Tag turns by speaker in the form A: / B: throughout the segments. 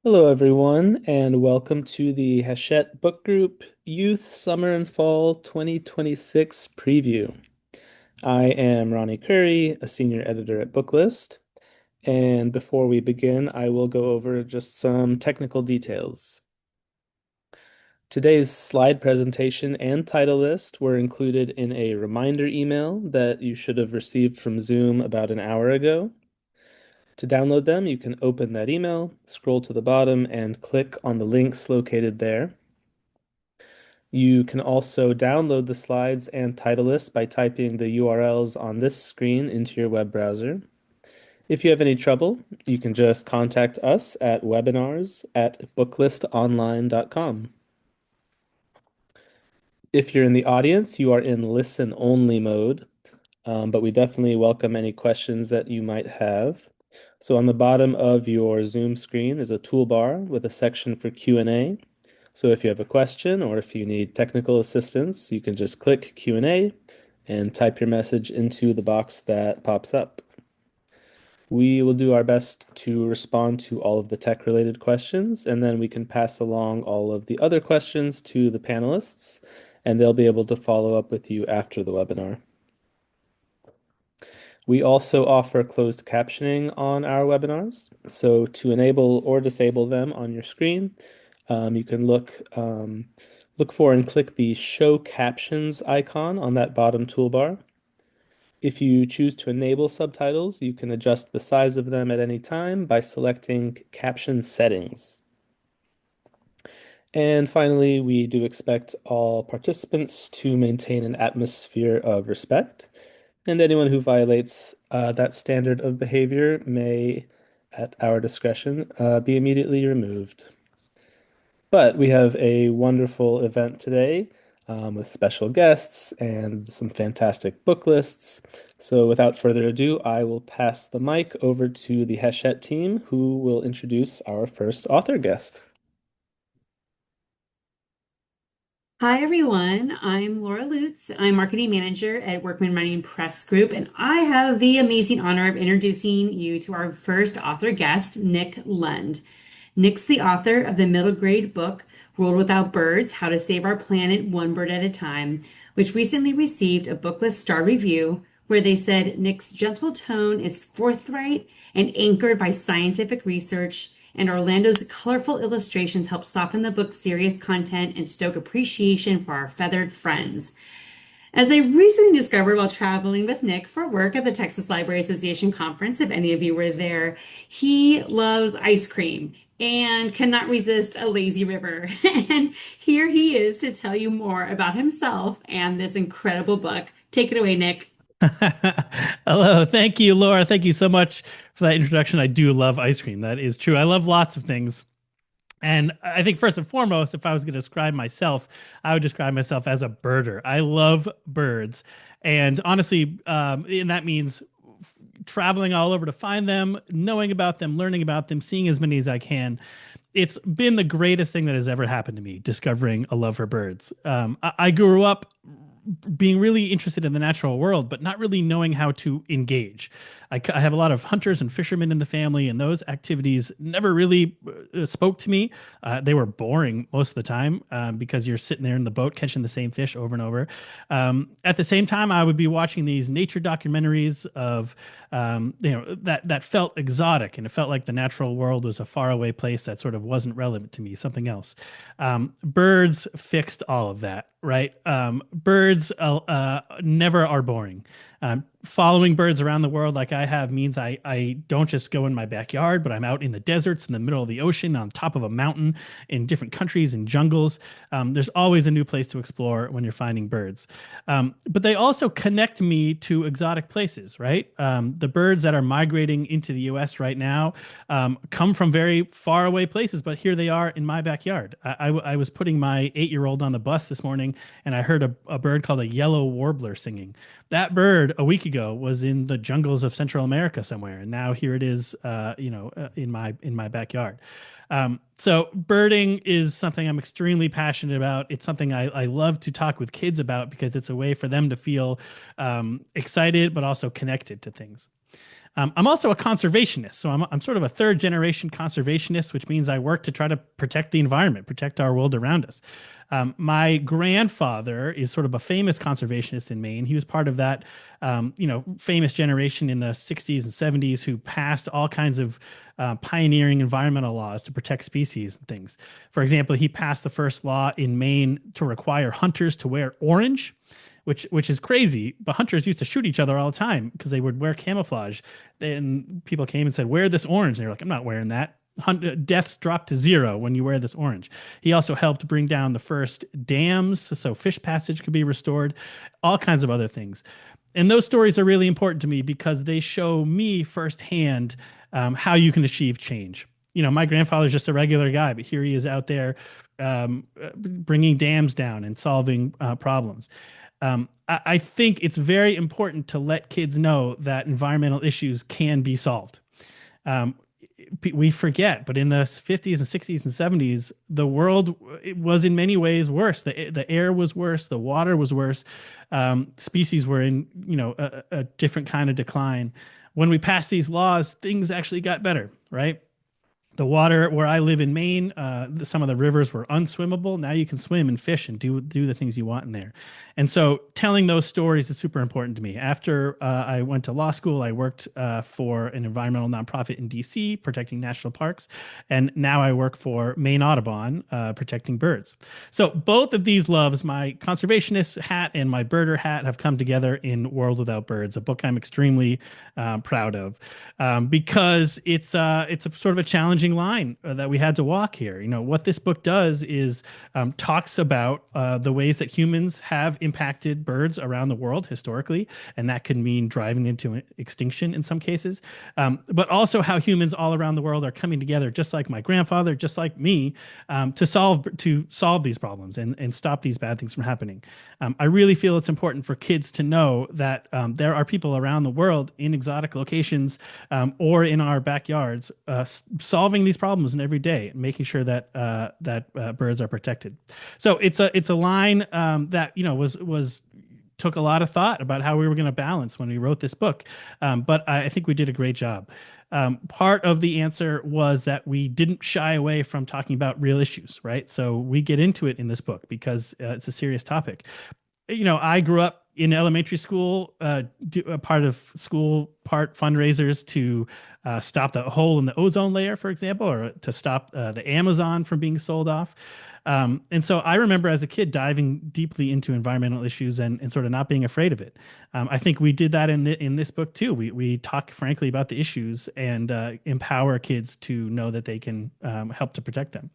A: Hello, everyone, and welcome to the Hachette Book Group Youth Summer and Fall 2026 preview. I am Ronny Khuri, a senior editor at Booklist, and before we begin, I will go over just some technical details. Today's slide presentation and title list were included in a reminder email that you should have received from Zoom about an hour ago. To download them, you can open that email, scroll to the bottom, and click on the links located there. You can also download the slides and title list by typing the URLs on this screen into your web browser. If you have any trouble, you can just contact us at webinars@booklistonline.com. If you're in the audience, you are in listen only mode, but we definitely welcome any questions that you might have. So on the bottom of your Zoom screen is a toolbar with a section for Q&A. So if you have a question or if you need technical assistance, you can just click Q&A and type your message into the box that pops up. We will do our best to respond to all of the tech-related questions, and then we can pass along all of the other questions to the panelists, and they'll be able to follow up with you after the webinar. We also offer closed captioning on our webinars. So to enable or disable them on your screen, you can look for and click the Show Captions icon on that bottom toolbar. If you choose to enable subtitles, you can adjust the size of them at any time by selecting Caption Settings. And finally, we do expect all participants to maintain an atmosphere of respect, and anyone who violates that standard of behavior may, at our discretion, be immediately removed. But we have a wonderful event today with special guests and some fantastic book lists. So without further ado, I will pass the mic over to the Hachette team, who will introduce our first author guest.
B: Hi, everyone. I'm Laura Lutz. I'm marketing manager at Workman Writing Press Group, and I have the amazing honor of introducing you to our first author guest, Nick Lund. Nick's the author of the middle grade book, World Without Birds: How to Save Our Planet One Bird at a Time, which recently received a Booklist star review where they said Nick's gentle tone is forthright and anchored by scientific research, and Orlando's colorful illustrations help soften the book's serious content and stoke appreciation for our feathered friends. As I recently discovered while traveling with Nick for work at the Texas Library Association conference, if any of you were there, he loves ice cream and cannot resist a lazy river. And here he is to tell you more about himself and this incredible book. Take it away, Nick.
C: Hello. Thank you, Laura. Thank you so much for that introduction. I do love ice cream. That is true. I love lots of things. And I think first and foremost, if I was going to describe myself, I would describe myself as a birder. I love birds. And honestly, and that means traveling all over to find them, knowing about them, learning about them, seeing as many as I can. It's been the greatest thing that has ever happened to me, discovering a love for birds. I grew up being really interested in the natural world, but not really knowing how to engage. I have a lot of hunters and fishermen in the family, and those activities never really spoke to me. They were boring most of the time because you're sitting there in the boat catching the same fish over and over. At the same time, I would be watching these nature documentaries of that felt exotic, and it felt like the natural world was a faraway place that sort of wasn't relevant to me, something else. Birds fixed all of that, right? Birds never are boring. Following birds around the world like I have means I don't just go in my backyard, but I'm out in the deserts, in the middle of the ocean, on top of a mountain, in different countries, in jungles. There's always a new place to explore when you're finding birds. But they also connect me to exotic places, right? The birds that are migrating into the US right now come from very far away places, but here they are in my backyard. I was putting my 8-year-old on the bus this morning, and I heard a bird called a yellow warbler singing. That bird a week ago was in the jungles of Central America somewhere, and now here it is, in my backyard. So birding is something I'm extremely passionate about. It's something I love to talk with kids about because it's a way for them to feel excited, but also connected to things. I'm also a conservationist, so I'm sort of a third generation conservationist, which means I work to try to protect the environment, protect our world around us. My grandfather is sort of a famous conservationist in Maine. He was part of that, famous generation in the 60s and 70s who passed all kinds of pioneering environmental laws to protect species and things. For example, he passed the first law in Maine to require hunters to wear orange, which is crazy. But hunters used to shoot each other all the time because they would wear camouflage. Then people came and said, "Wear this orange," and they're like, "I'm not wearing that." Deaths drop to zero when you wear this orange. He also helped bring down the first dams so fish passage could be restored, all kinds of other things. And those stories are really important to me because they show me firsthand how you can achieve change. My grandfather's just a regular guy, but here he is out there bringing dams down and solving problems. I think it's very important to let kids know that environmental issues can be solved. Um, we forget, but in the 50s and 60s and 70s, the world it was in many ways worse. The air was worse, the water was worse. Species were in, a different kind of decline. When we passed these laws, things actually got better, right? The water where I live in Maine, some of the rivers were unswimmable. Now you can swim and fish and do the things you want in there. And so telling those stories is super important to me. After I went to law school, I worked for an environmental nonprofit in DC, protecting national parks. And now I work for Maine Audubon, protecting birds. So both of these loves, my conservationist hat and my birder hat, have come together in World Without Birds, a book I'm extremely proud of, because it's a sort of a challenging line that we had to walk here. What this book does is talks about the ways that humans have impacted birds around the world historically, and that could mean driving them to extinction in some cases, but also how humans all around the world are coming together, just like my grandfather, just like me, to solve these problems and stop these bad things from happening. I really feel it's important for kids to know that there are people around the world in exotic locations or in our backyards solving these problems in every day, making sure that birds are protected. So it's a line that was took a lot of thought about how we were going to balance when we wrote this book, but I think we did a great job. Part of the answer was that we didn't shy away from talking about real issues, right? So we get into it in this book because it's a serious topic. I grew up in elementary school, part fundraisers to stop the hole in the ozone layer, for example, or to stop the Amazon from being sold off. And so I remember as a kid diving deeply into environmental issues and sort of not being afraid of it. I think we did that in this book too. We talk frankly about the issues and empower kids to know that they can help to protect them.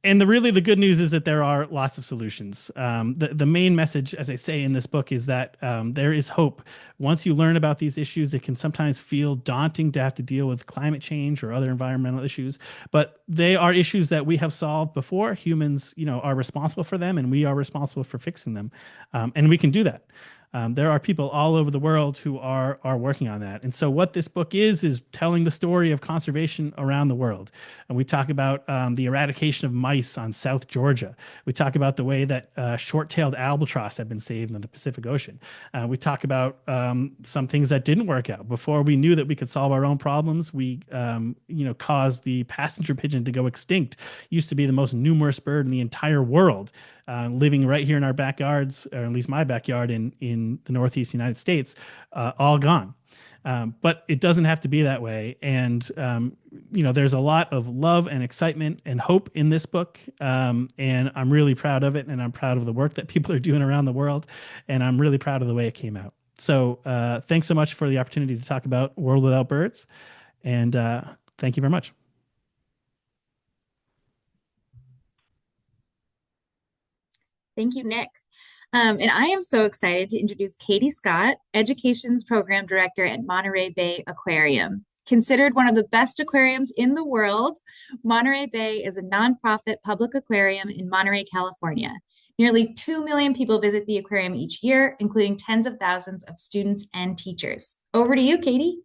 C: And the good news is that there are lots of solutions. The main message, as I say in this book, is that there is hope. Once you learn about these issues, it can sometimes feel daunting to have to deal with climate change or other environmental issues, but they are issues that we have solved before. Humans, are responsible for them, and we are responsible for fixing them, and we can do that. There are people all over the world who are working on that. And so what this book is telling the story of conservation around the world. And we talk about the eradication of mice on South Georgia. We talk about the way that short-tailed albatross have been saved in the Pacific Ocean. We talk about some things that didn't work out. Before we knew that we could solve our own problems, we caused the passenger pigeon to go extinct. Used to be the most numerous bird in the entire world. Living right here in our backyards, or at least my backyard in the Northeast United States, all gone. But it doesn't have to be that way. And, there's a lot of love and excitement and hope in this book. And I'm really proud of it. And I'm proud of the work that people are doing around the world. And I'm really proud of the way it came out. So thanks so much for the opportunity to talk about World Without Birds. And thank you very much.
D: Thank you, Nick. And I am so excited to introduce Katy Scott, Education's Program Director at Monterey Bay Aquarium. Considered one of the best aquariums in the world, Monterey Bay is a nonprofit public aquarium in Monterey, California. Nearly 2 million people visit the aquarium each year, including tens of thousands of students and teachers. Over to you, Katy.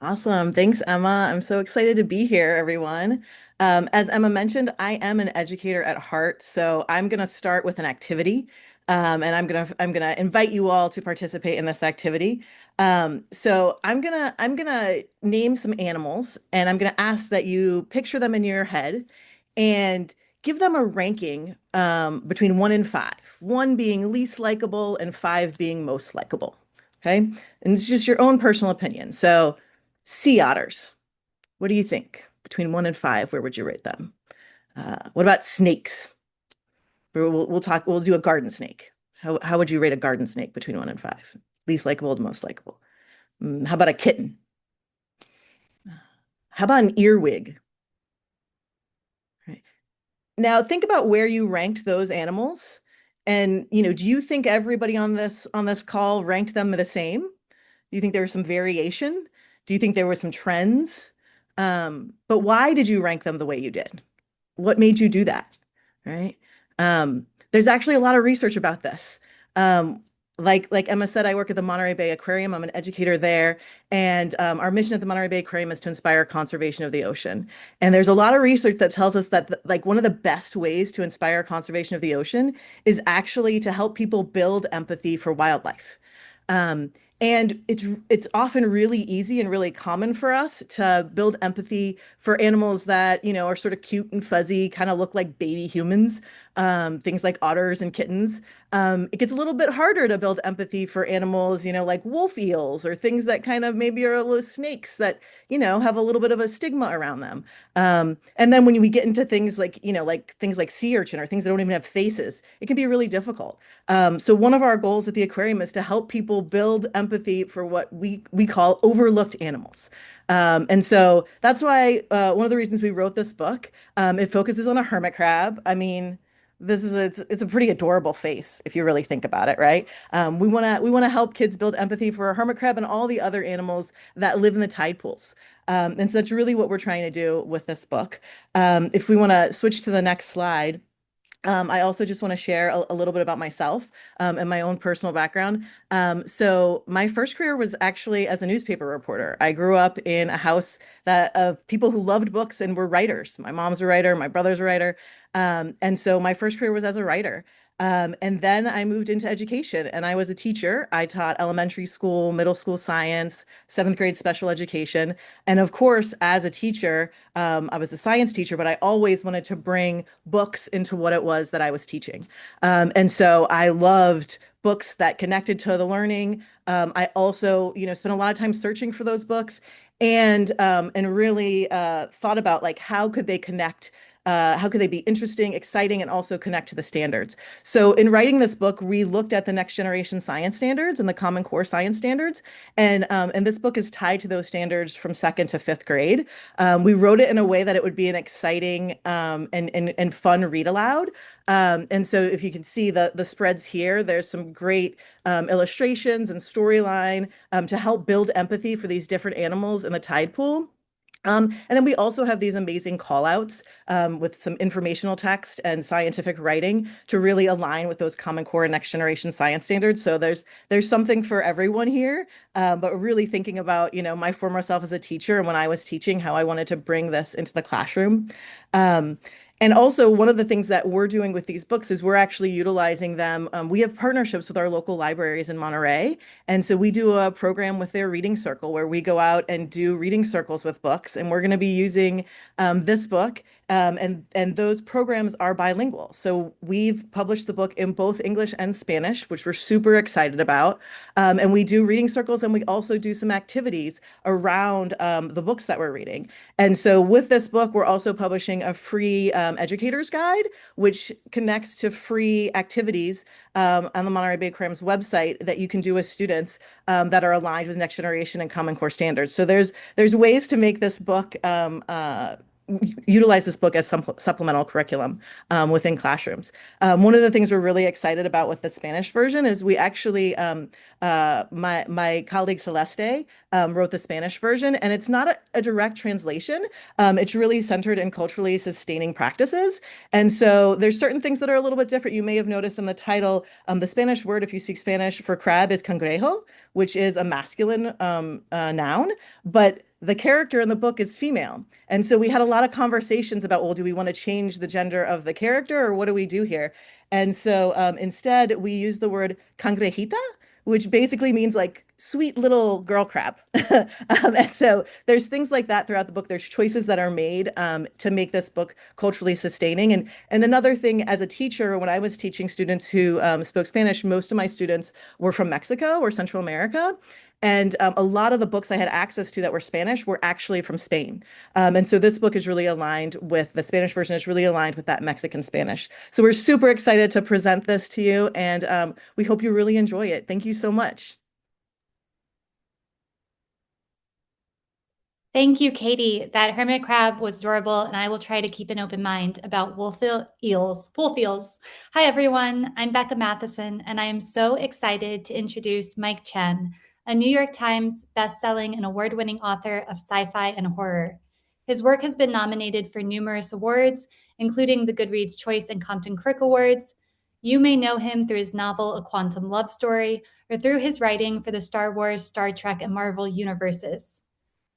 E: Awesome. Thanks, Emma. I'm so excited to be here, everyone. As Emma mentioned, I am an educator at heart, so I'm going to start with an activity. And I'm gonna invite you all to participate in this activity. So I'm gonna name some animals, and I'm gonna ask that you picture them in your head and give them a ranking between 1 and 5. 1 being least likable and 5 being most likable. Okay, and it's just your own personal opinion. So, sea otters, what do you think? Between 1 and 5, where would you rate them? What about snakes? We'll do a garden snake. How would you rate a garden snake between 1 and 5? Least likable to most likable. How about a kitten? How about an earwig? Right. Now think about where you ranked those animals. And, do you think everybody on this call ranked them the same? Do you think there was some variation? Do you think there were some trends? But why did you rank them the way you did? What made you do that? Right? There's actually a lot of research about this. Like Emma said, I work at the Monterey Bay Aquarium. I'm an educator there, and our mission at the Monterey Bay Aquarium is to inspire conservation of the ocean. And there's a lot of research that tells us that like one of the best ways to inspire conservation of the ocean is actually to help people build empathy for wildlife. Um, and it's often really easy and really common for us to build empathy for animals that, are sort of cute and fuzzy, kind of look like baby humans, things like otters and kittens. It gets a little bit harder to build empathy for animals, like wolf eels or things that kind of maybe are little snakes that, have a little bit of a stigma around them. And then when we get into things like things like sea urchin or things that don't even have faces, it can be really difficult. So one of our goals at the aquarium is to help people build empathy for what we call overlooked animals. And so that's why one of the reasons we wrote this book, it focuses on a hermit crab. I mean, it's a pretty adorable face if you really think about it, right? We wanna help kids build empathy for a hermit crab and all the other animals that live in the tide pools. And so that's really what we're trying to do with this book. If we want to switch to the next slide. I also just want to share a little bit about myself and my own personal background. So my first career was actually as a newspaper reporter. I grew up in a house of people who loved books and were writers. My mom's a writer, my brother's a writer. And so my first career was as a writer. And then I moved into education and I was a teacher. I taught elementary school, middle school science, seventh grade special education. And of course, as a teacher, I was a science teacher, but I always wanted to bring books into what it was that I was teaching. And so I loved books that connected to the learning. I also, spent a lot of time searching for those books and really thought about like how could they be interesting, exciting, and also connect to the standards? So in writing this book, we looked at the next generation science standards and the Common Core science standards. And this book is tied to those standards from second to fifth grade. We wrote it in a way that it would be an exciting and fun read aloud. And so if you can see the spreads here, there's some great illustrations and storyline to help build empathy for these different animals in the tide pool. And then we also have these amazing call outs with some informational text and scientific writing to really align with those Common Core and next generation science standards. So there's something for everyone here, but really thinking about, my former self as a teacher and when I was teaching, how I wanted to bring this into the classroom. And also, one of the things that we're doing with these books is we're actually utilizing them. We have partnerships with our local libraries in Monterey. And so we do a program with their reading circle where we go out and do reading circles with books. And we're going to be using this book. And those programs are bilingual. So we've published the book in both English and Spanish, which we're super excited about. And we do reading circles and we also do some activities around the books that we're reading. And so with this book, we're also publishing a free educator's guide, which connects to free activities on the Monterey Bay Aquarium's website that you can do with students that are aligned with next generation and Common Core standards. So there's ways to make this book utilize this book as supplemental curriculum within classrooms. One of the things we're really excited about with the Spanish version is we actually, my colleague Celeste wrote the Spanish version, and it's not a direct translation. It's really centered in culturally sustaining practices. And so there's certain things that are a little bit different. You may have noticed in the title, the Spanish word, if you speak Spanish, for crab is cangrejo, which is a masculine noun. But the character in the book is female. And so we had a lot of conversations about, well, do we want to change the gender of the character or what do we do here? And so instead, we use the word cangrejita, which basically means like sweet little girl crab. And so there's things like that throughout the book. There's choices that are made to make this book culturally sustaining. And another thing, as a teacher, when I was teaching students who spoke Spanish, most of my students were from Mexico or Central America. And a lot of the books I had access to that were Spanish were actually from Spain. And so this book is really aligned with the Spanish version, is really aligned with that Mexican Spanish. So we're super excited to present this to you, and we hope you really enjoy it. Thank you so much.
F: Thank you, Katie. That hermit crab was adorable, and I will try to keep an open mind about wolf eels. Hi, everyone. I'm Becca Matheson, and I am so excited to introduce Mike Chen, a New York Times bestselling and award-winning author of sci-fi and horror. His work has been nominated for numerous awards, including the Goodreads Choice and Compton Crook Awards. You may know him through his novel A Quantum Love Story, or through his writing for the Star Wars, Star Trek, and Marvel universes.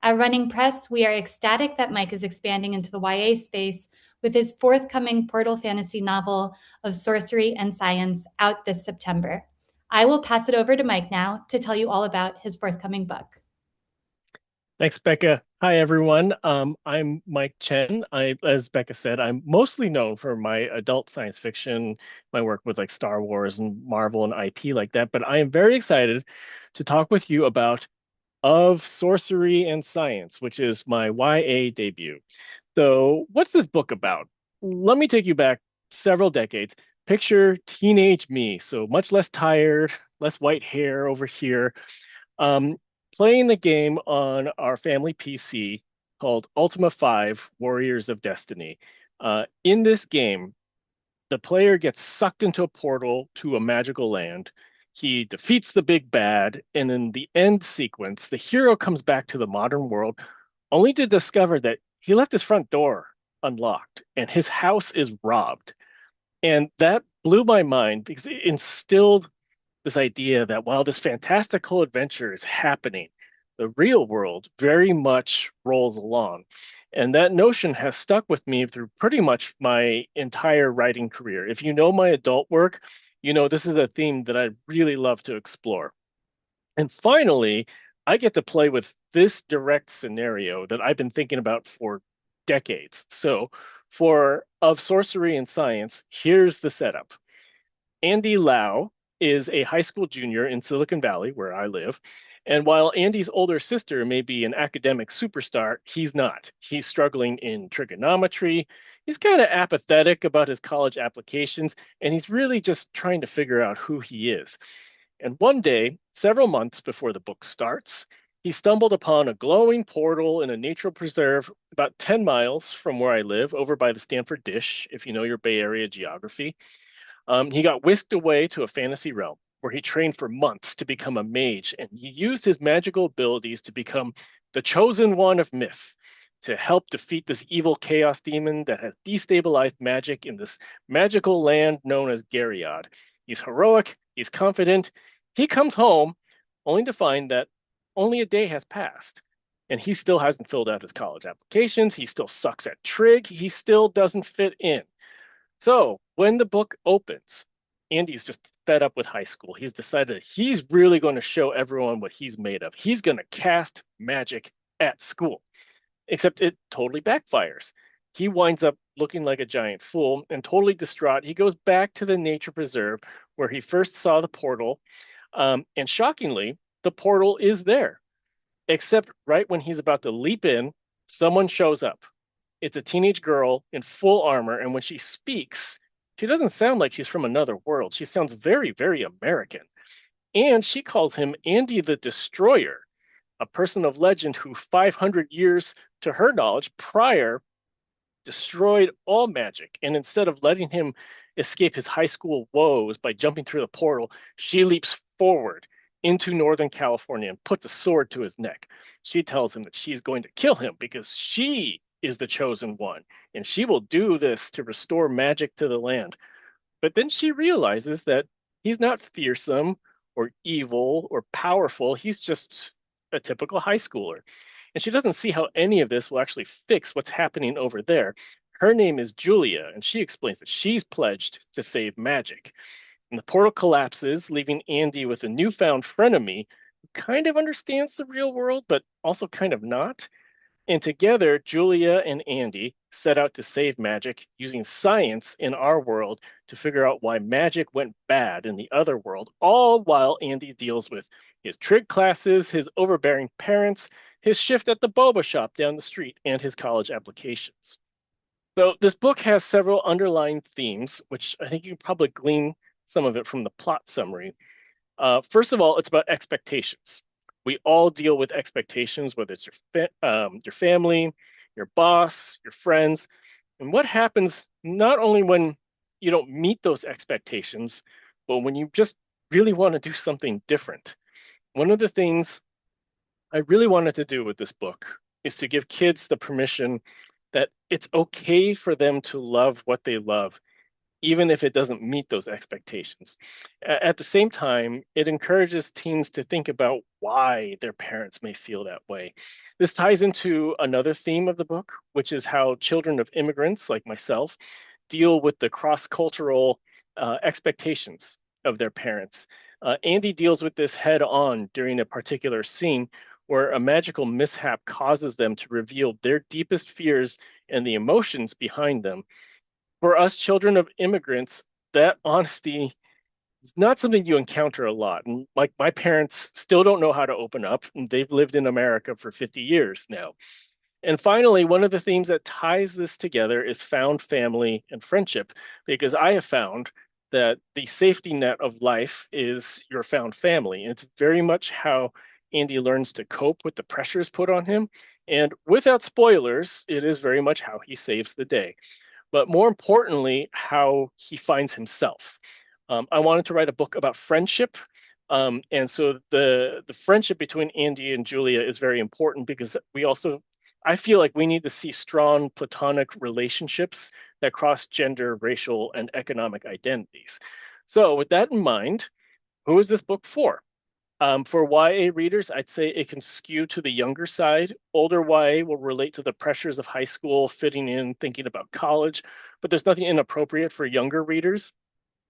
F: At Running Press, we are ecstatic that Mike is expanding into the YA space with his forthcoming portal fantasy novel of Sorcery and Science out this September. I will pass it over to Mike now to tell you all about his forthcoming book.
G: Thanks, Becca. Hi, everyone. I'm Mike Chen. As Becca said, I'm mostly known for my adult science fiction, my work with like Star Wars and Marvel and IP like that. But I am very excited to talk with you about Of Sorcery and Science, which is my YA debut. So, what's this book about? Let me take you back several decades. Picture teenage me, so much less tired, less white hair over here, playing the game on our family PC called Ultima 5 Warriors of Destiny. In this game, the player gets sucked into a portal to a magical land. He defeats the big bad, and in the end sequence, the hero comes back to the modern world only to discover that he left his front door unlocked and his house is robbed. And that blew my mind because it instilled this idea that while this fantastical adventure is happening, the real world very much rolls along. And that notion has stuck with me through pretty much my entire writing career. If you know my adult work, you know this is a theme that I really love to explore. And finally, I get to play with this direct scenario that I've been thinking about for decades. So, for Of Sorcery and Science, here's the setup. Andy Lau is a high school junior in Silicon Valley, where I live. And while Andy's older sister may be an academic superstar, he's not. He's struggling in trigonometry. He's kind of apathetic about his college applications, and he's really just trying to figure out who he is. And one day, several months before the book starts, he stumbled upon a glowing portal in a nature preserve about 10 miles from where I live, over by the Stanford Dish, if you know your Bay Area geography. He got whisked away to a fantasy realm where he trained for months to become a mage, and he used his magical abilities to become the chosen one of myth to help defeat this evil chaos demon that has destabilized magic in this magical land known as Gariad. He's heroic, he's confident. He comes home only to find that only a day has passed, and he still hasn't filled out his college applications. He still sucks at trig. He still doesn't fit in. So when the book opens, Andy's just fed up with high school. He's decided he's really going to show everyone what he's made of. He's going to cast magic at school, except it totally backfires. He winds up looking like a giant fool and totally distraught. He goes back to the nature preserve where he first saw the portal. And shockingly, the portal is there, except right when he's about to leap in, someone shows up. It's a teenage girl in full armor, and when she speaks, she doesn't sound like she's from another world. She sounds very, very American. And she calls him Andy the Destroyer, a person of legend who 500 years to her knowledge prior destroyed all magic. And instead of letting him escape his high school woes by jumping through the portal, she leaps forward into Northern California and puts a sword to his neck. She tells him that she's going to kill him because she is the chosen one, and she will do this to restore magic to the land. But then she realizes that he's not fearsome or evil or powerful. He's just a typical high schooler. and she doesn't see how any of this will actually fix what's happening over there. Her name is Julia, and she explains that she's pledged to save magic. And the portal collapses, leaving Andy with a newfound frenemy who kind of understands the real world, but also kind of not. And together, Julia and Andy set out to save magic using science in our world to figure out why magic went bad in the other world, all while Andy deals with his trig classes, his overbearing parents, his shift at the boba shop down the street, and his college applications. So this book has several underlying themes, which I think you can probably glean some of it from the plot summary. First of all, it's about expectations. We all deal with expectations, whether it's your family, your boss, your friends, and what happens not only when you don't meet those expectations, but when you just really want to do something different. One of the things I really wanted to do with this book is to give kids the permission that it's okay for them to love what they love, even if it doesn't meet those expectations. At the same time, it encourages teens to think about why their parents may feel that way. This ties into another theme of the book, which is how children of immigrants like myself deal with the cross-cultural expectations of their parents. Andy deals with this head on during a particular scene where a magical mishap causes them to reveal their deepest fears and the emotions behind them. For us children of immigrants, that honesty is not something you encounter a lot. And like my parents still don't know how to open up, and they've lived in America for 50 years now. And finally, one of the themes that ties this together is found family and friendship, because I have found that the safety net of life is your found family. And it's very much how Andy learns to cope with the pressures put on him. And without spoilers, it is very much how he saves the day. But more importantly, how he finds himself. I wanted to write a book about friendship. And so the friendship between Andy and Julia is very important because I feel like we need to see strong platonic relationships that cross gender, racial, and economic identities. So with that in mind, who is this book for? For YA readers, I'd say it can skew to the younger side. Older YA will relate to the pressures of high school, fitting in, thinking about college, but there's nothing inappropriate for younger readers.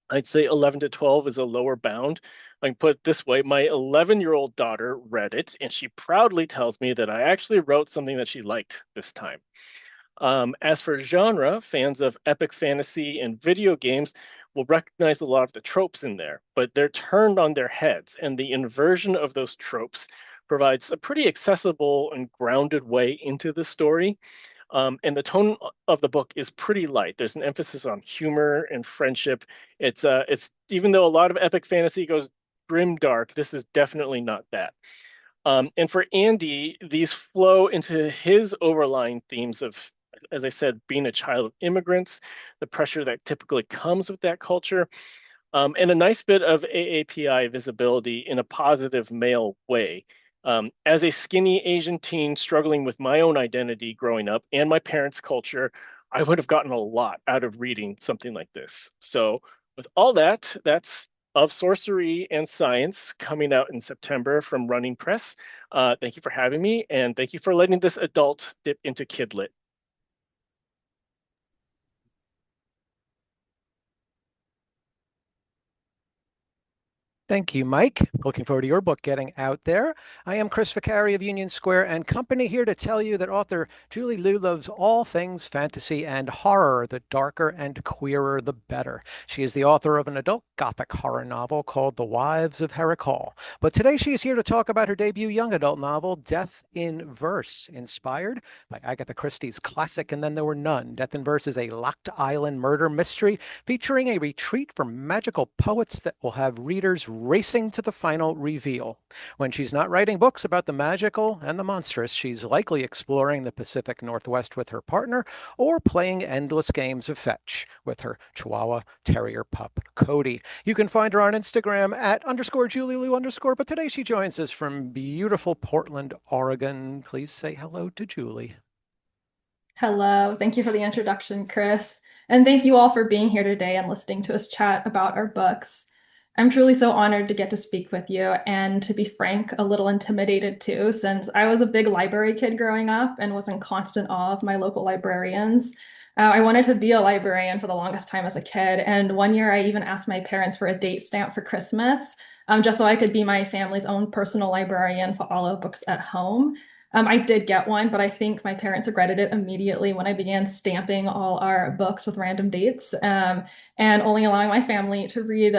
G: I'd say 11 to 12 is a lower bound. I can put it this way, my 11-year-old daughter read it, and she proudly tells me that I actually wrote something that she liked this time. As for genre, fans of epic fantasy and video games will recognize a lot of the tropes in there, but they're turned on their heads, and the inversion of those tropes provides a pretty accessible and grounded way into the story. And the tone of the book is pretty light. There's an emphasis on humor and friendship. It's even though a lot of epic fantasy goes grim dark, this is definitely not that. And for Andy, these flow into his overlying themes of, as I said, being a child of immigrants, the pressure that typically comes with that culture, and a nice bit of AAPI visibility in a positive male way. As a skinny Asian teen struggling with my own identity growing up and my parents' culture, I would have gotten a lot out of reading something like this. So with all that, that's Of Sorcery and Science coming out in September from Running Press. Thank you for having me, and thank you for letting this adult dip into kidlit.
H: Thank you, Mike. Looking forward to your book getting out there. I am Chris Vicari of Union Square and Company, here to tell you that author Julie Liu loves all things fantasy and horror. The darker and queerer, the better. She is the author of an adult gothic horror novel called The Wives of Herrick Hall. But today she is here to talk about her debut young adult novel, Death in Verse, inspired by Agatha Christie's classic And Then There Were None. Death in Verse is a locked island murder mystery featuring a retreat for magical poets that will have readers racing to the final reveal. When she's not writing books about the magical and the monstrous, she's likely exploring the Pacific Northwest with her partner or playing endless games of fetch with her Chihuahua Terrier pup, Cody. You can find her on Instagram at _JulieLou_, but today she joins us from beautiful Portland, Oregon. Please say hello to Julie.
I: Hello. Thank you for the introduction, Chris. And thank you all for being here today and listening to us chat about our books. I'm truly so honored to get to speak with you, and to be frank, a little intimidated too, since I was a big library kid growing up and was in constant awe of my local librarians. I wanted to be a librarian for the longest time as a kid, and one year I even asked my parents for a date stamp for Christmas, just so I could be my family's own personal librarian for all our books at home. I did get one, but I think my parents regretted it immediately when I began stamping all our books with random dates. And only allowing my family to read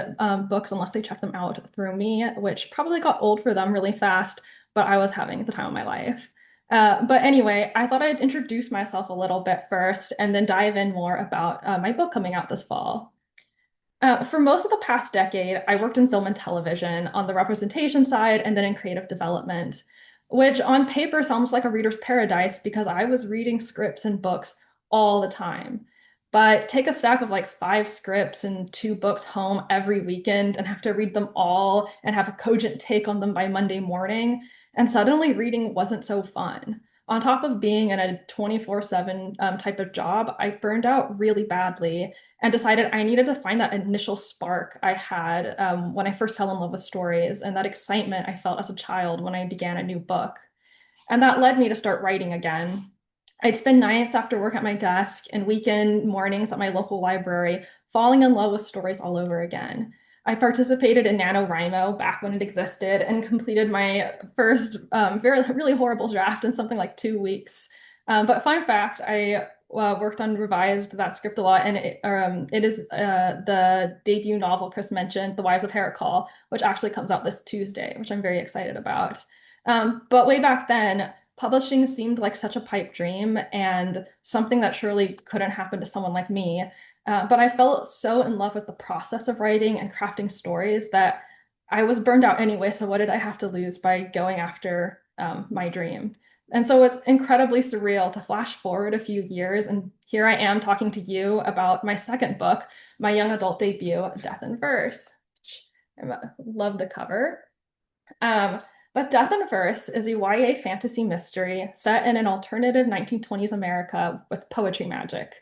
I: books unless they check them out through me, which probably got old for them really fast, but I was having the time of my life. But anyway, I thought I'd introduce myself a little bit first and then dive in more about my book coming out this fall. For most of the past decade, I worked in film and television on the representation side and then in creative development, which on paper sounds like a reader's paradise because I was reading scripts and books all the time. But take a stack of like 5 scripts and 2 books home every weekend and have to read them all and have a cogent take on them by Monday morning, and suddenly reading wasn't so fun. On top of being in a 24/7 type of job, I burned out really badly and decided I needed to find that initial spark I had when I first fell in love with stories and that excitement I felt as a child when I began a new book. And that led me to start writing again. I'd spend nights after work at my desk and weekend mornings at my local library, falling in love with stories all over again. I participated in NaNoWriMo back when it existed and completed my first really horrible draft in something like 2 weeks. But fun fact, I worked on revised that script a lot, and it is the debut novel Chris mentioned, The Wives of Heracles, which actually comes out this Tuesday, which I'm very excited about. But way back then, publishing seemed like such a pipe dream and something that surely couldn't happen to someone like me. But I felt so in love with the process of writing and crafting stories that I was burned out anyway. So what did I have to lose by going after my dream? And so it's incredibly surreal to flash forward a few years, and here I am talking to you about my second book, my young adult debut, Death in Verse. I love the cover. But Death in Verse is a YA fantasy mystery set in an alternative 1920s America with poetry magic.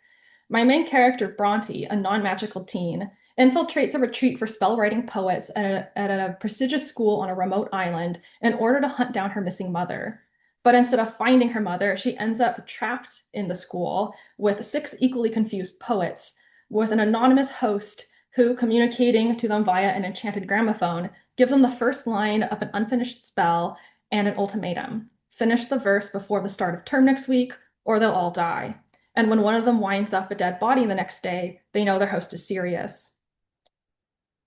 I: My main character, Bronte, a non-magical teen, infiltrates a retreat for spell-writing poets at a prestigious school on a remote island in order to hunt down her missing mother. But instead of finding her mother, she ends up trapped in the school with 6 equally confused poets, with an anonymous host who, communicating to them via an enchanted gramophone, gives them the first line of an unfinished spell and an ultimatum. Finish the verse before the start of term next week, or they'll all die. And when one of them winds up a dead body the next day, they know their host is serious.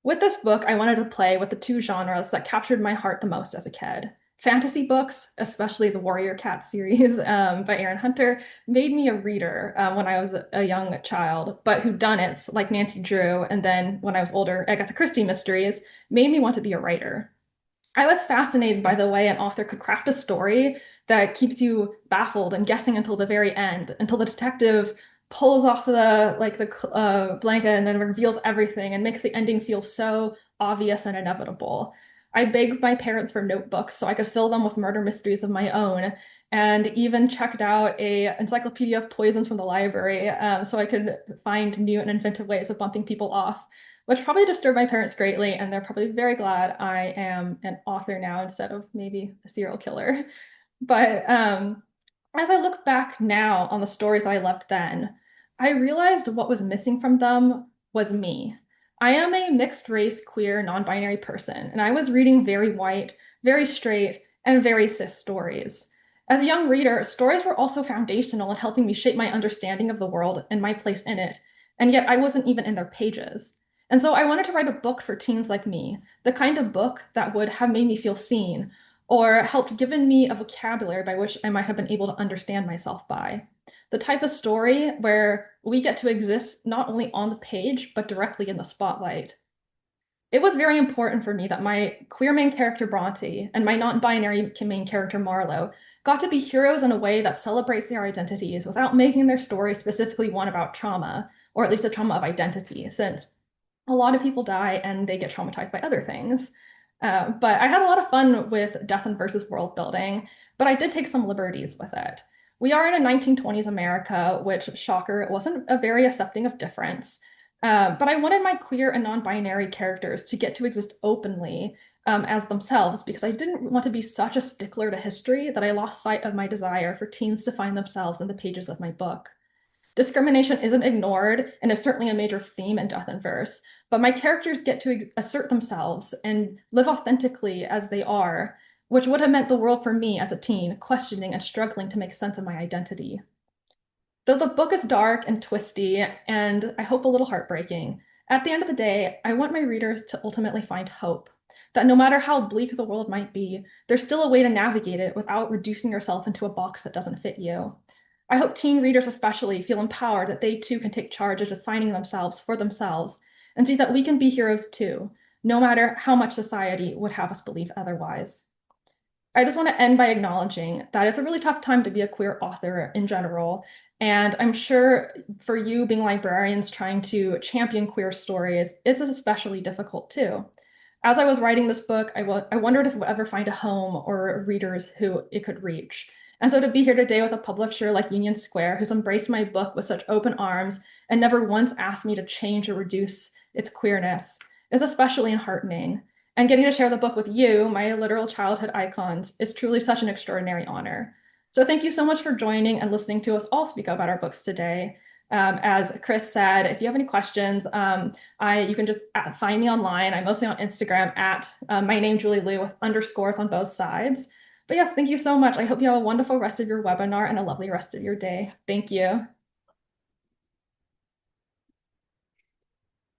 I: With this book, I wanted to play with the 2 genres that captured my heart the most as a kid. Fantasy books, especially the Warrior Cat series by Aaron Hunter, made me a reader when I was a young child, but whodunits like Nancy Drew, and then when I was older, Agatha Christie mysteries, made me want to be a writer. I was fascinated by the way an author could craft a story that keeps you baffled and guessing until the very end, until the detective pulls off the blanket and then reveals everything and makes the ending feel so obvious and inevitable. I begged my parents for notebooks so I could fill them with murder mysteries of my own, and even checked out a encyclopedia of poisons from the library so I could find new and inventive ways of bumping people off, which probably disturbed my parents greatly, and they're probably very glad I am an author now instead of maybe a serial killer. But as I look back now on the stories I loved then, I realized what was missing from them was me. I am a mixed race, queer, non-binary person, and I was reading very white, very straight, and very cis stories. As a young reader, stories were also foundational in helping me shape my understanding of the world and my place in it, and yet I wasn't even in their pages. And so I wanted to write a book for teens like me, the kind of book that would have made me feel seen, or helped given me a vocabulary by which I might have been able to understand myself by. The type of story where we get to exist not only on the page, but directly in the spotlight. It was very important for me that my queer main character Bronte and my non-binary main character Marlowe got to be heroes in a way that celebrates their identities without making their story specifically one about trauma, or at least a trauma of identity, since a lot of people die and they get traumatized by other things. But I had a lot of fun with Death and Versus world building, but I did take some liberties with it. We are in a 1920s America, which, shocker, it wasn't a very accepting of difference. But I wanted my queer and non-binary characters to get to exist openly as themselves because I didn't want to be such a stickler to history that I lost sight of my desire for teens to find themselves in the pages of my book. Discrimination isn't ignored and is certainly a major theme in Death in Verse, but my characters get to assert themselves and live authentically as they are, which would have meant the world for me as a teen, questioning and struggling to make sense of my identity. Though the book is dark and twisty, and I hope a little heartbreaking, at the end of the day, I want my readers to ultimately find hope. That no matter how bleak the world might be, there's still a way to navigate it without reducing yourself into a box that doesn't fit you. I hope teen readers especially feel empowered that they too can take charge of defining themselves for themselves and see that we can be heroes too, no matter how much society would have us believe otherwise. I just want to end by acknowledging that it's a really tough time to be a queer author in general. And I'm sure for you being librarians trying to champion queer stories, it's especially difficult too. As I was writing this book, I wondered if it would ever find a home or readers who it could reach. And so to be here today with a publisher like Union Square, who's embraced my book with such open arms and never once asked me to change or reduce its queerness, is especially enheartening. And getting to share the book with you, my literal childhood icons, is truly such an extraordinary honor. So thank you so much for joining and listening to us all speak about our books today. As Chris said, if you have any questions, you can just find me online. I'm mostly on Instagram at my name, Julie Liu, with underscores on both sides. But yes, thank you so much. I hope you have a wonderful rest of your webinar and a lovely rest of your day. Thank you.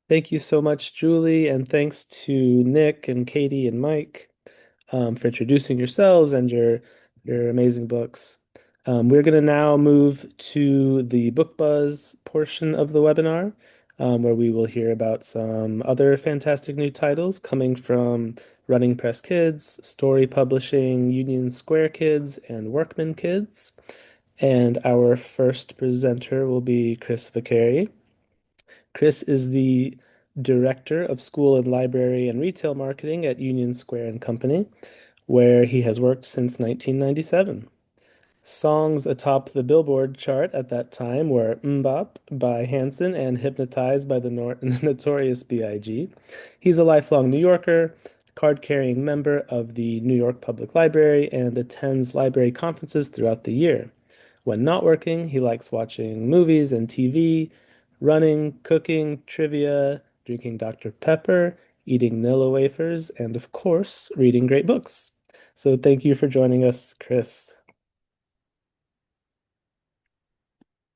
A: Thank you so much, Julie, and thanks to Nick and Katie and Mike for introducing yourselves and your amazing books. We're going to now move to the Book Buzz portion of the webinar, where we will hear about some other fantastic new titles coming from Running Press Kids, Storey Publishing, Union Square Kids, and Workman Kids. And our first presenter will be Chris Vicari. Chris is the Director of School and Library and Retail Marketing at Union Square and Company, where he has worked since 1997. Songs atop the Billboard chart at that time were "Mbop" by Hanson and "Hypnotized" by the Notorious B.I.G. He's a lifelong New Yorker, card-carrying member of the New York Public Library, and attends library conferences throughout the year. When not working, he likes watching movies and TV, running, cooking, trivia, drinking Dr. Pepper, eating Nilla wafers, and of course, reading great books. So thank you for joining us, Chris.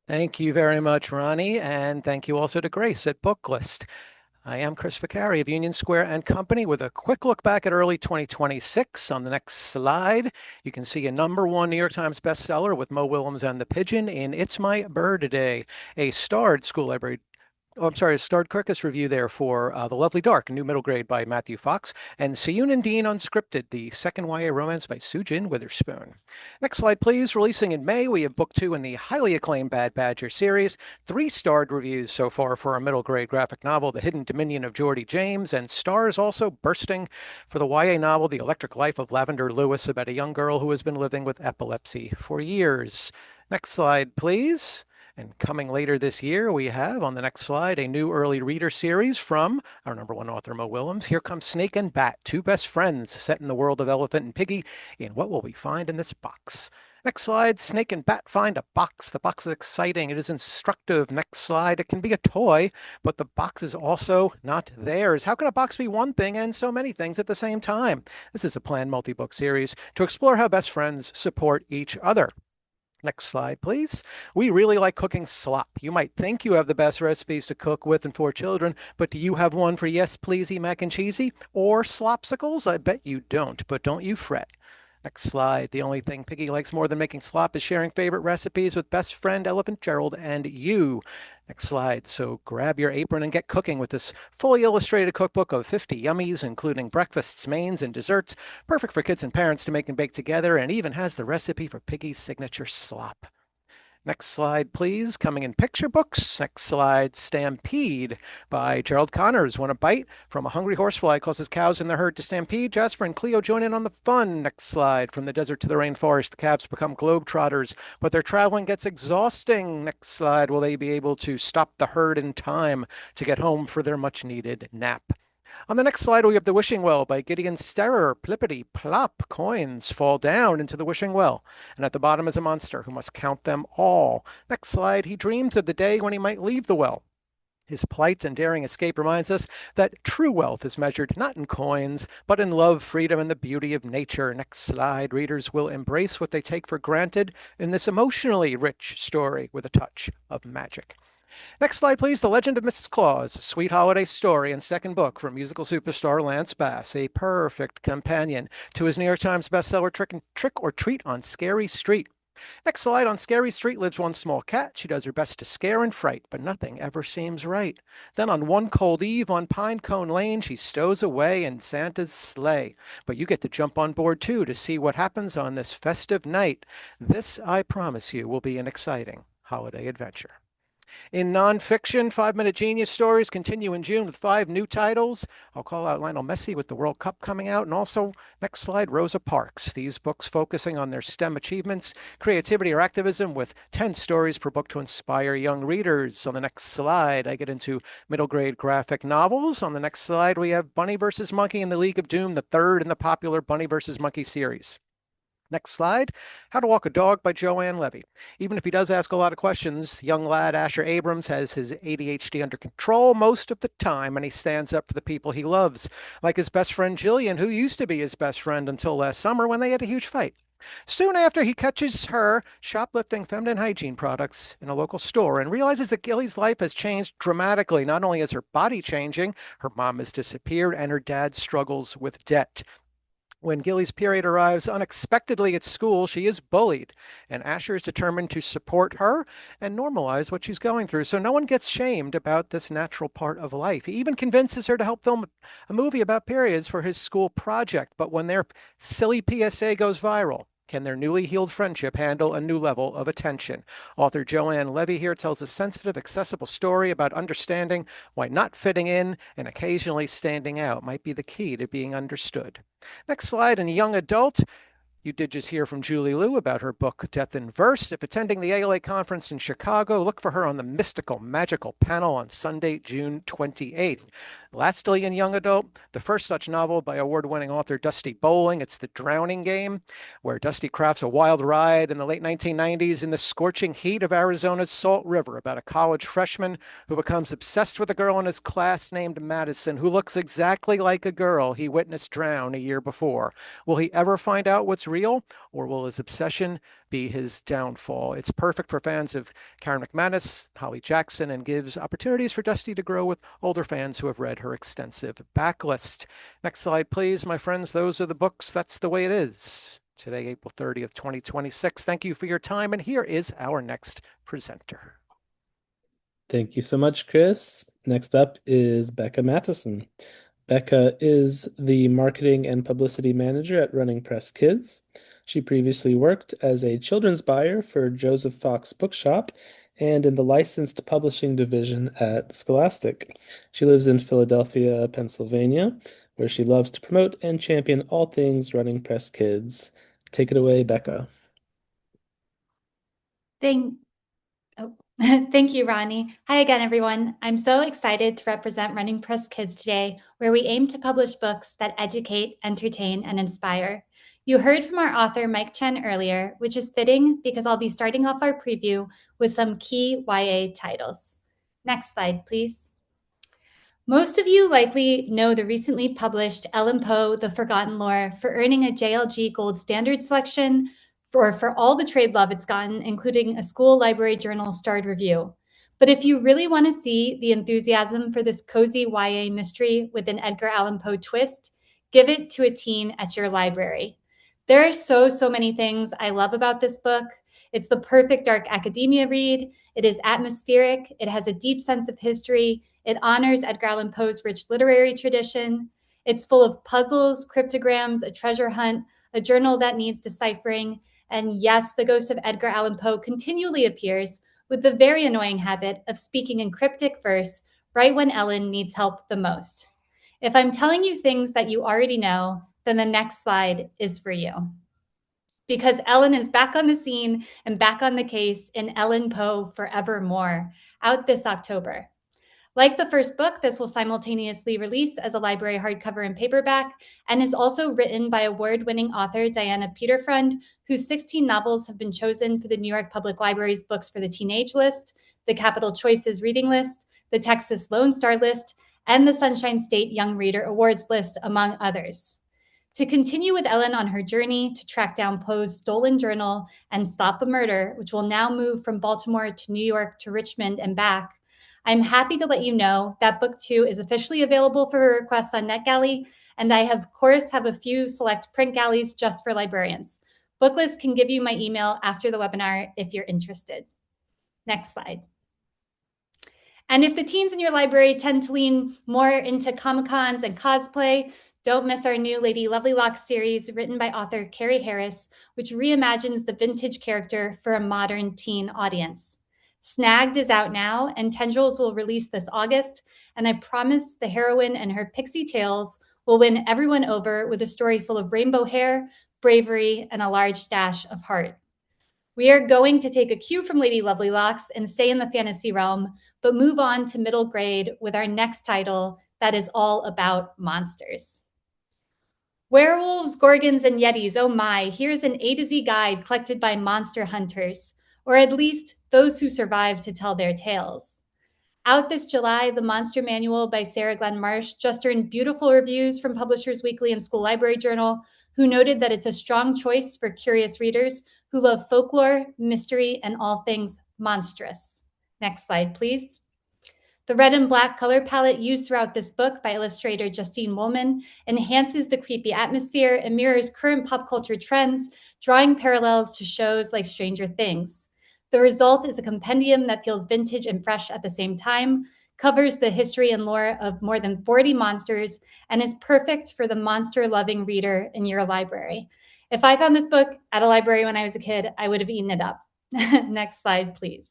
H: Thank you very much, Ronnie, and thank you also to Grace at Booklist. I am Chris Vicari of Union Square and Company with a quick look back at early 2026. On the next slide, you can see a #1 New York Times bestseller with Mo Willems and the Pigeon in It's My Bird Day, a starred school library. Oh, I'm sorry, a starred Kirkus review there for The Lovely Dark, new middle grade by Matthew Fox, and Siyun and Dean Unscripted, the second YA romance by Sujin Witherspoon. Next slide, please. Releasing in May, we have book 2 in the highly acclaimed Bad Badger series. 3 starred reviews so far for our middle grade graphic novel, The Hidden Dominion of Geordie James, and stars also bursting for the YA novel, The Electric Life of Lavender Lewis, about a young girl who has been living with epilepsy for years. Next slide, please. And coming later this year, we have on the next slide a new early reader series from our #1 author, Mo Willems. Here comes Snake and Bat, two best friends set in the world of Elephant and Piggy. In what will we find in this box? Next slide, Snake and Bat find a box. The box is exciting. It is instructive. Next slide, it can be a toy, but the box is also not theirs. How can a box be one thing and so many things at the same time? This is a planned multi-book series to explore how best friends support each other. Next slide, please. We really like cooking slop. You might think you have the best recipes to cook with and for children, but do you have one for yes, pleasey mac and cheesy or slopsicles? I bet you don't, but don't you fret. Next slide. The only thing Piggy likes more than making slop is sharing favorite recipes with best friend Elephant Gerald and you. Next slide. So grab your apron and get cooking with this fully illustrated cookbook of 50 yummies, including breakfasts, mains, and desserts. Perfect for kids and parents to make and bake together, and even has the recipe for Piggy's signature slop. Next slide, please. Coming in picture books. Next slide, Stampede by Gerald Connors. Want a bite? From a hungry horsefly causes cows in the herd to stampede. Jasper and Cleo join in on the fun. Next slide. From the desert to the rainforest, the calves become globetrotters, but their traveling gets exhausting. Next slide. Will they be able to stop the herd in time to get home for their much-needed nap? On the next slide, we have The Wishing Well by Gideon Sterer. Plippity plop, coins fall down into the wishing well, and at the bottom is a monster who must count them all. Next slide, he dreams of the day when he might leave the well. His plight and daring escape reminds us that true wealth is measured not in coins, but in love, freedom, and the beauty of nature. Next slide, readers will embrace what they take for granted in this emotionally rich story with a touch of magic. Next slide, please. The Legend of Mrs. Claus, sweet holiday story and second book from musical superstar Lance Bass, a perfect companion to his New York Times bestseller Trick or Treat on Scary Street. Next slide. On Scary Street lives one small cat. She does her best to scare and fright, but nothing ever seems right. Then on one cold eve on Pinecone Lane, she stows away in Santa's sleigh. But you get to jump on board too to see what happens on this festive night. This, I promise you, will be an exciting holiday adventure. In nonfiction, 5-Minute Genius stories continue in June with 5 new titles. I'll call out Lionel Messi with the World Cup coming out, and also, next slide, Rosa Parks. These books focusing on their STEM achievements, creativity, or activism with 10 stories per book to inspire young readers. On the next slide, I get into middle grade graphic novels. On the next slide, we have Bunny vs. Monkey in the League of Doom, the third in the popular Bunny vs. Monkey series. Next slide, How to Walk a Dog by Joanne Levy. Even if he does ask a lot of questions, young lad Asher Abrams has his ADHD under control most of the time, and he stands up for the people he loves, like his best friend Jillian, who used to be his best friend until last summer when they had a huge fight. Soon after, he catches her shoplifting feminine hygiene products in a local store and realizes that Gilly's life has changed dramatically. Not only is her body changing, her mom has disappeared, and her dad struggles with debt. When Gilly's period arrives unexpectedly at school, she is bullied, and Asher is determined to support her and normalize what she's going through so no one gets shamed about this natural part of life. He even convinces her to help film a movie about periods for his school project, but when their silly PSA goes viral, can their newly healed friendship handle a new level of attention? Author Joanne Levy here tells a sensitive, accessible story about understanding why not fitting in and occasionally standing out might be the key to being understood. Next slide, in young adult, you did just hear from Julie Liu about her book, Death in Verse. If attending the ALA conference in Chicago, look for her on the Mystical Magical panel on Sunday, June 28th. Lastly, in young adult, the first such novel by award-winning author Dusty Bowling. It's The Drowning Game, where Dusty crafts a wild ride in the late 1990s in the scorching heat of Arizona's Salt River about a college freshman who becomes obsessed with a girl in his class named Madison, who looks exactly like a girl he witnessed drown a year before. Will he ever find out what's real, or will his obsession be his downfall? It's perfect for fans of Karen McManus, Holly Jackson, and gives opportunities for Dusty to grow with older fans who have read her extensive backlist. Next slide, please, my friends. Those are the books. That's the way it is. Today, April 30th, 2026. Thank you for your time, and here is our next presenter.
A: Thank you so much, Chris. Next up is Becca Matheson. Becca is the marketing and publicity manager at Running Press Kids. She previously worked as a children's buyer for Joseph Fox Bookshop and in the licensed publishing division at Scholastic. She lives in Philadelphia, Pennsylvania, where she loves to promote and champion all things Running Press Kids. Take it away, Becca.
F: Thank you, Ronnie. Hi again, everyone. I'm so excited to represent Running Press Kids today, where we aim to publish books that educate, entertain, and inspire. You heard from our author, Mike Chen, earlier, which is fitting because I'll be starting off our preview with some key YA titles. Next slide, please. Most of you likely know the recently published Ellen Poe, The Forgotten Lore, for earning a JLG Gold Standard selection for all the trade love it's gotten, including a school library journal starred review. But if you really want to see the enthusiasm for this cozy YA mystery with an Edgar Allan Poe twist, give it to a teen at your library. There are so many things I love about this book. It's the perfect dark academia read. It is atmospheric. It has a deep sense of history. It honors Edgar Allan Poe's rich literary tradition. It's full of puzzles, cryptograms, a treasure hunt, a journal that needs deciphering, And yes, the ghost of Edgar Allan Poe continually appears with the very annoying habit of speaking in cryptic verse right when Ellen needs help the most. If I'm telling you things that you already know, then the next slide is for you. Because Ellen is back on the scene and back on the case in Ellen Poe Forevermore, out this October. Like the first book, this will simultaneously release as a library hardcover and paperback, and is also written by award-winning author Diana Peterfrund, whose 16 novels have been chosen for the New York Public Library's Books for the Teenage list, the Capital Choices Reading List, the Texas Lone Star list, and the Sunshine State Young Reader Awards list, among others. To continue with Ellen on her journey to track down Poe's stolen journal and stop a murder, which will now move from Baltimore to New York to Richmond and back, I'm happy to let you know that book 2 is officially available for request on NetGalley, and I of course have a few select print galleys just for librarians. Booklist can give you my email after the webinar if you're interested. Next slide. And if the teens in your library tend to lean more into Comic-Cons and cosplay, don't miss our new Lady Lovelylocks series written by author Carrie Harris, which reimagines the vintage character for a modern teen audience. Snagged is out now, and Tendrils will release this August, and I promise the heroine and her pixie tales will win everyone over with a story full of rainbow hair, bravery, and a large dash of heart. We are going to take a cue from Lady Lovelylocks and stay in the fantasy realm, but move on to middle grade with our next title that is all about monsters. Werewolves, gorgons, and yetis, oh my, here's an A to Z guide collected by monster hunters, or at least those who survived to tell their tales. Out this July, the Monster Manual by Sarah Glenn Marsh just earned beautiful reviews from Publishers Weekly and School Library Journal, who noted that it's a strong choice for curious readers who love folklore, mystery, and all things monstrous. Next slide, please. The red and black color palette used throughout this book by illustrator Justine Woolman enhances the creepy atmosphere and mirrors current pop culture trends, drawing parallels to shows like Stranger Things. The result is a compendium that feels vintage and fresh at the same time, covers the history and lore of more than 40 monsters, and is perfect for the monster-loving reader in your library. If I found this book at a library when I was a kid, I would have eaten it up. Next slide, please.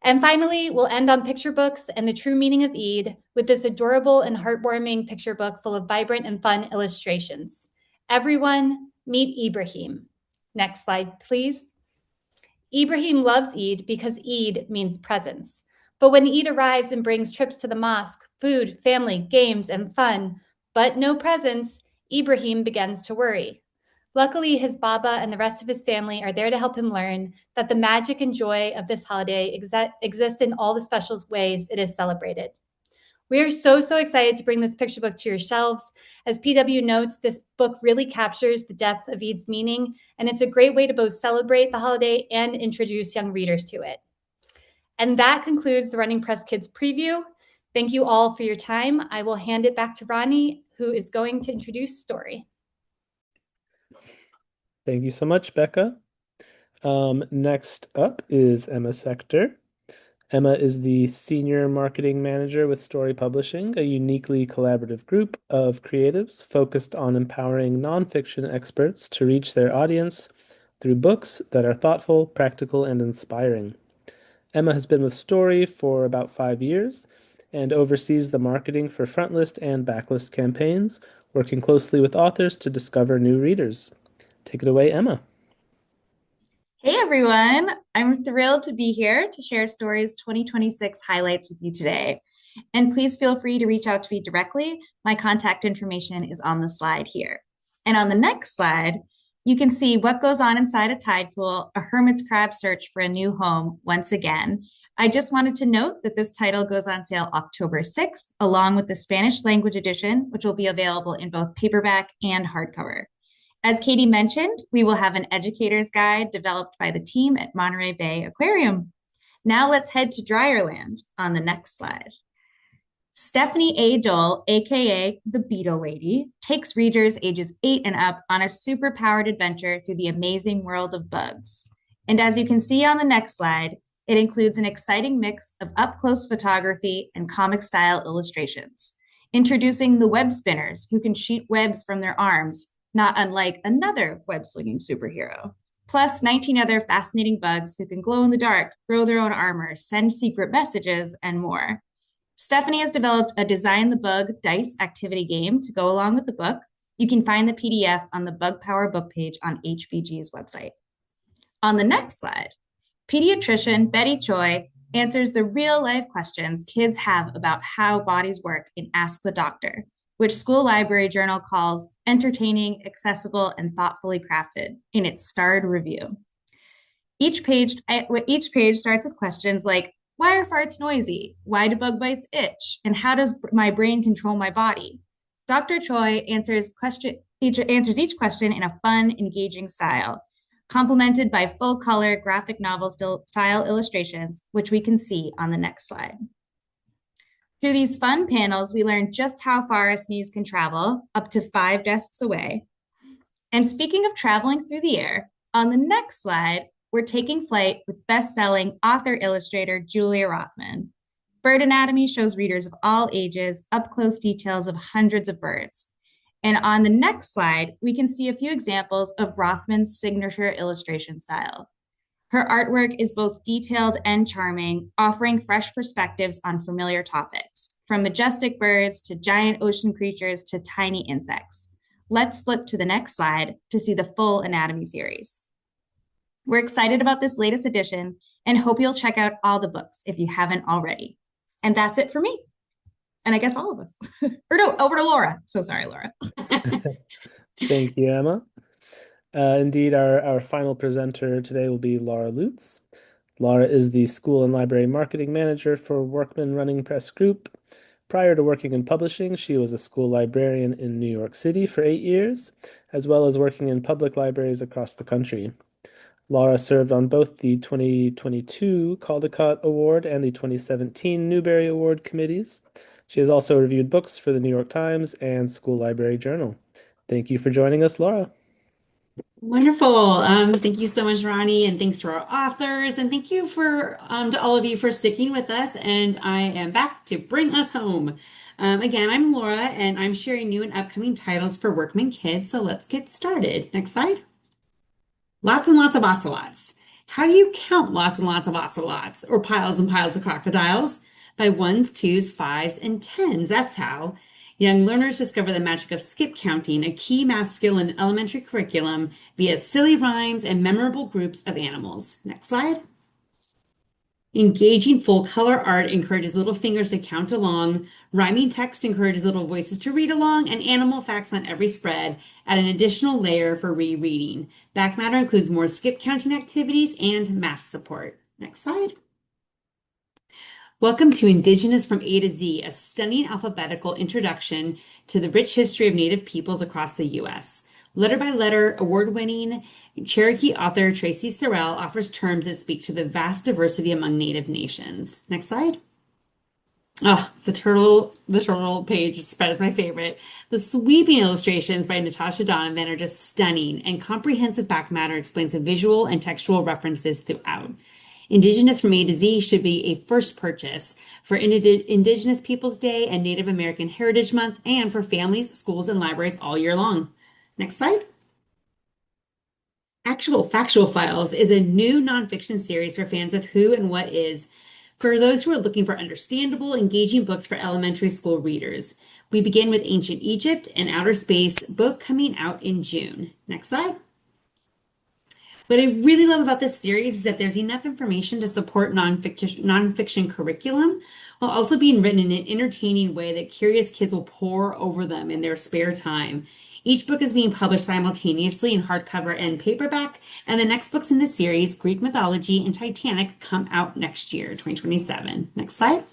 F: And finally, we'll end on picture books and the true meaning of Eid with this adorable and heartwarming picture book full of vibrant and fun illustrations. Everyone, meet Ibrahim. Next slide, please. Ibrahim loves Eid because Eid means presents. But when Eid arrives and brings trips to the mosque, food, family, games, and fun, but no presents, Ibrahim begins to worry. Luckily, his Baba and the rest of his family are there to help him learn that the magic and joy of this holiday exist in all the special ways it is celebrated. We are so excited to bring this picture book to your shelves. As PW notes, this book really captures the depth of Eid's meaning, and it's a great way to both celebrate the holiday and introduce young readers to it. And that concludes the Running Press Kids preview. Thank you all for your time. I will hand it back to Ronny, who is going to introduce Storey.
A: Thank you so much, Becca. Next up is Emma Sector. Emma is the Senior Marketing Manager with Storey Publishing, a uniquely collaborative group of creatives focused on empowering nonfiction experts to reach their audience through books that are thoughtful, practical, and inspiring. Emma has been with Storey for about 5 years and oversees the marketing for frontlist and backlist campaigns, working closely with authors to discover new readers. Take it away, Emma.
D: Hey everyone, I'm thrilled to be here to share Storey's 2026 highlights with you today. And please feel free to reach out to me directly. My contact information is on the slide here. And on the next slide, you can see what goes on inside a tide pool, a hermit's crab search for a new home once again. I just wanted to note that this title goes on sale October 6th, along with the Spanish language edition, which will be available in both paperback and hardcover. As Katy mentioned, we will have an educator's guide developed by the team at Monterey Bay Aquarium. Now let's head to Dryerland on the next slide. Stephanie A. Dole, aka the Beetle Lady, takes readers ages 8 and up on a super-powered adventure through the amazing world of bugs. And as you can see on the next slide, it includes an exciting mix of up-close photography and comic-style illustrations, introducing the web spinners who can shoot webs from their arms, not unlike another web-slinging superhero. Plus 19 other fascinating bugs who can glow in the dark, grow their own armor, send secret messages, and more. Stephanie has developed a Design the Bug dice activity game to go along with the book. You can find the PDF on the Bug Power book page on HBG's website. On the next slide, pediatrician Betty Choi answers the real-life questions kids have about how bodies work in Ask the Doctor, which School Library Journal calls entertaining, accessible, and thoughtfully crafted in its starred review. Each page starts with questions like, why are farts noisy? Why do bug bites itch? And how does my brain control my body? Dr. Choi answers each question in a fun, engaging style, complemented by full-color graphic novel style illustrations, which we can see on the next slide. Through these fun panels, we learn just how far a sneeze can travel, up to 5 desks away. And speaking of traveling through the air, on the next slide, we're taking flight with best-selling author-illustrator Julia Rothman. Bird Anatomy shows readers of all ages up-close details of hundreds of birds. And on the next slide, we can see a few examples of Rothman's signature illustration style. Her artwork is both detailed and charming, offering fresh perspectives on familiar topics, from majestic birds to giant ocean creatures to tiny insects. Let's flip to the next slide to see the full anatomy series. We're excited about this latest edition and hope you'll check out all the books if you haven't already. And that's it for me. And I guess all of us. Or no, over to Laura. So sorry, Laura.
A: Thank you, Emma. Indeed, our final presenter today will be Laura Lutz. Laura is the School and Library Marketing Manager for Workman Running Press Group. Prior to working in publishing, she was a school librarian in New York City for 8 years, as well as working in public libraries across the country. Laura served on both the 2022 Caldecott Award and the 2017 Newbery Award committees. She has also reviewed books for the New York Times and School Library Journal. Thank you for joining us, Laura.
B: Wonderful. Thank you so much, Ronnie, and thanks to our authors, and thank you to all of you for sticking with us. And I am back to bring us home. Again, I'm Laura, and I'm sharing new and upcoming titles for Workman Kids. So let's get started. Next slide. Lots and lots of ocelots. How do you count lots and lots of ocelots, or piles and piles of crocodiles? By 1s, 2s, 5s, and 10s. That's how. Young learners discover the magic of skip counting, a key math skill in elementary curriculum, via silly rhymes and memorable groups of animals. Next slide. Engaging full color art encourages little fingers to count along. Rhyming text encourages little voices to read along, and animal facts on every spread add an additional layer for rereading. Back matter includes more skip counting activities and math support. Next slide. Welcome to Indigenous from A to Z, a stunning alphabetical introduction to the rich history of Native peoples across the U.S. Letter by letter, award-winning Cherokee author Tracy Sorrell offers terms that speak to the vast diversity among Native nations. Next slide. Oh, the turtle page spread is my favorite. The sweeping illustrations by Natasha Donovan are just stunning, and comprehensive back matter explains the visual and textual references throughout. Indigenous from A to Z should be a first purchase for Indigenous Peoples Day and Native American Heritage Month, and for families, schools, and libraries all year long. Next slide. Actual Factual Files is a new nonfiction series for fans of who and what is, for those who are looking for understandable, engaging books for elementary school readers. We begin with Ancient Egypt and Outer Space, both coming out in June. Next slide. What I really love about this series is that there's enough information to support nonfiction curriculum, while also being written in an entertaining way that curious kids will pore over them in their spare time. Each book is being published simultaneously in hardcover and paperback, and the next books in the series, Greek Mythology and Titanic, come out next year, 2027. Next slide.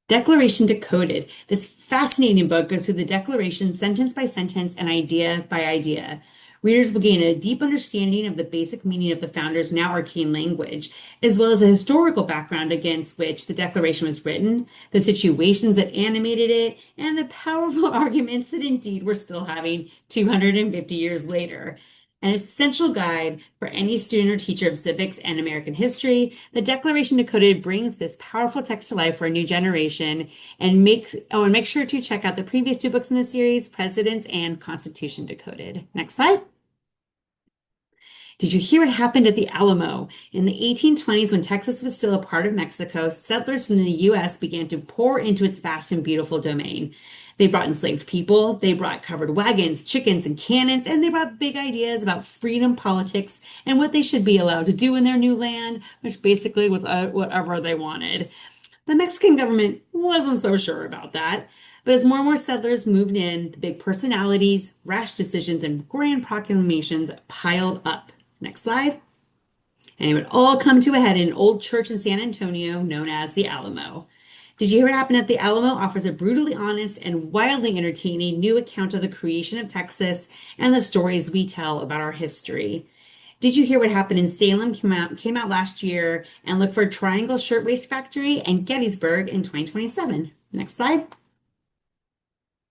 B: Declaration Decoded. This fascinating book goes through the Declaration sentence by sentence and idea by idea. Readers will gain a deep understanding of the basic meaning of the founders' now arcane language, as well as a historical background against which the Declaration was written, the situations that animated it, and the powerful arguments that indeed we're still having 250 years later. An essential guide for any student or teacher of civics and American history. The Declaration Decoded brings this powerful text to life for a new generation and make sure to check out the previous two books in the series, Presidents and Constitution Decoded. Next slide. Did you hear what happened at the Alamo? In the 1820s, when Texas was still a part of Mexico, settlers from the U.S. began to pour into its vast and beautiful domain. They brought enslaved people, they brought covered wagons, chickens, and cannons, and they brought big ideas about freedom, politics, and what they should be allowed to do in their new land, which basically was whatever they wanted. The Mexican government wasn't so sure about that. But as more and more settlers moved in, the big personalities, rash decisions, and grand proclamations piled up. Next slide. And it would all come to a head in an old church in San Antonio known as the Alamo. Did you hear what happened at the Alamo? Offers a brutally honest and wildly entertaining new account of the creation of Texas and the stories we tell about our history. Did you hear what happened in Salem? Came out last year, and look for Triangle Shirtwaist Factory and Gettysburg in 2027. Next slide.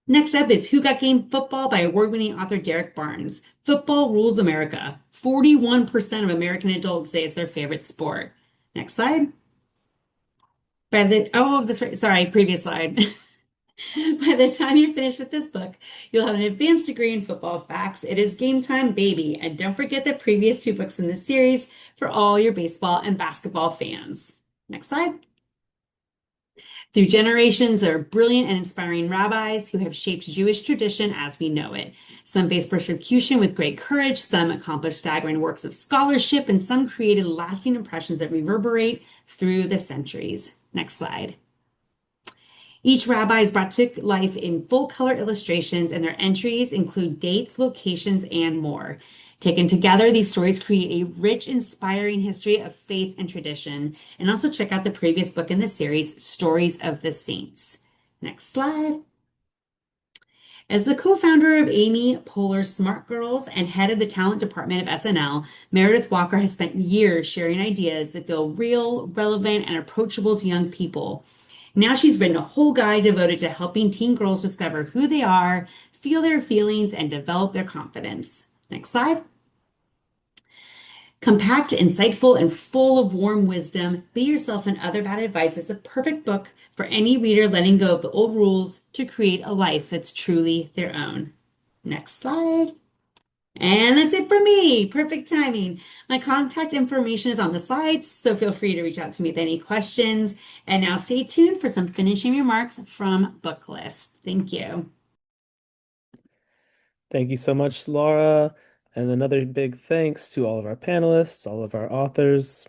B: Next up is Who Got Game Football by award-winning author Derek Barnes. Football rules America. 41% of American adults say it's their favorite sport. Next slide. Previous slide. By the time you're finished with this book, you'll have an advanced degree in football facts. It is game time, baby. And don't forget the previous two books in this series for all your baseball and basketball fans. Next slide. Through generations, there are brilliant and inspiring rabbis who have shaped Jewish tradition as we know it. Some faced persecution with great courage, some accomplished staggering works of scholarship, and some created lasting impressions that reverberate through the centuries. Next slide. Each rabbi is brought to life in full color illustrations, and their entries include dates, locations, and more. Taken together, these stories create a rich, inspiring history of faith and tradition. And also check out the previous book in the series, Stories of the Saints. Next slide. As the co-founder of Amy Poehler's Smart Girls and head of the talent department of SNL, Meredith Walker has spent years sharing ideas that feel real, relevant, and approachable to young people. Now she's written a whole guide devoted to helping teen girls discover who they are, feel their feelings, and develop their confidence. Next slide. Compact, insightful, and full of warm wisdom, Be Yourself and Other Bad Advice is the perfect book for any reader letting go of the old rules to create a life that's truly their own. Next slide. And that's it for me. Perfect timing. My contact information is on the slides, so feel free to reach out to me with any questions. And now stay tuned for some finishing remarks from Booklist. Thank you.
A: Thank you so much, Laura. And another big thanks to all of our panelists, all of our authors.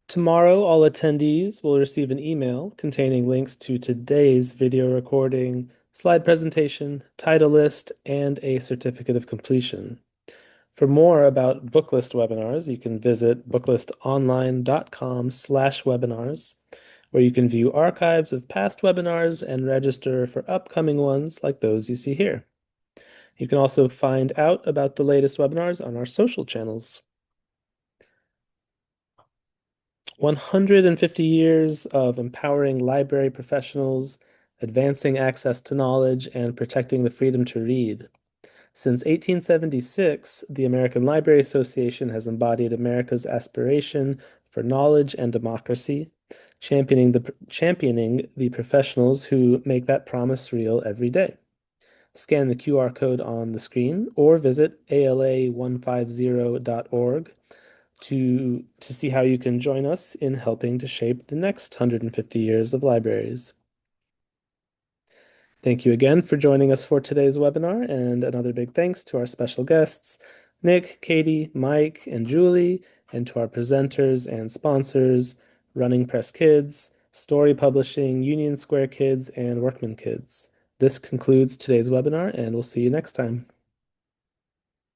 A: Tomorrow, all attendees will receive an email containing links to today's video recording, slide presentation, title list, and a certificate of completion. For more about Booklist webinars, you can visit booklistonline.com/webinars, where you can view archives of past webinars and register for upcoming ones like those you see here. You can also find out about the latest webinars on our social channels. 150 years of empowering library professionals, advancing access to knowledge, and protecting the freedom to read. Since 1876, the American Library Association has embodied America's aspiration for knowledge and democracy, championing the professionals who make that promise real every day. Scan the QR code on the screen or visit ala150.org to see how you can join us in helping to shape the next 150 years of libraries. Thank you again for joining us for today's webinar, and another big thanks to our special guests, Nick, Katy, Mike, and Julie, and to our presenters and sponsors, Running Press Kids, Storey Publishing, Union Square Kids, and Workman Kids. This concludes today's webinar, and we'll see you next time.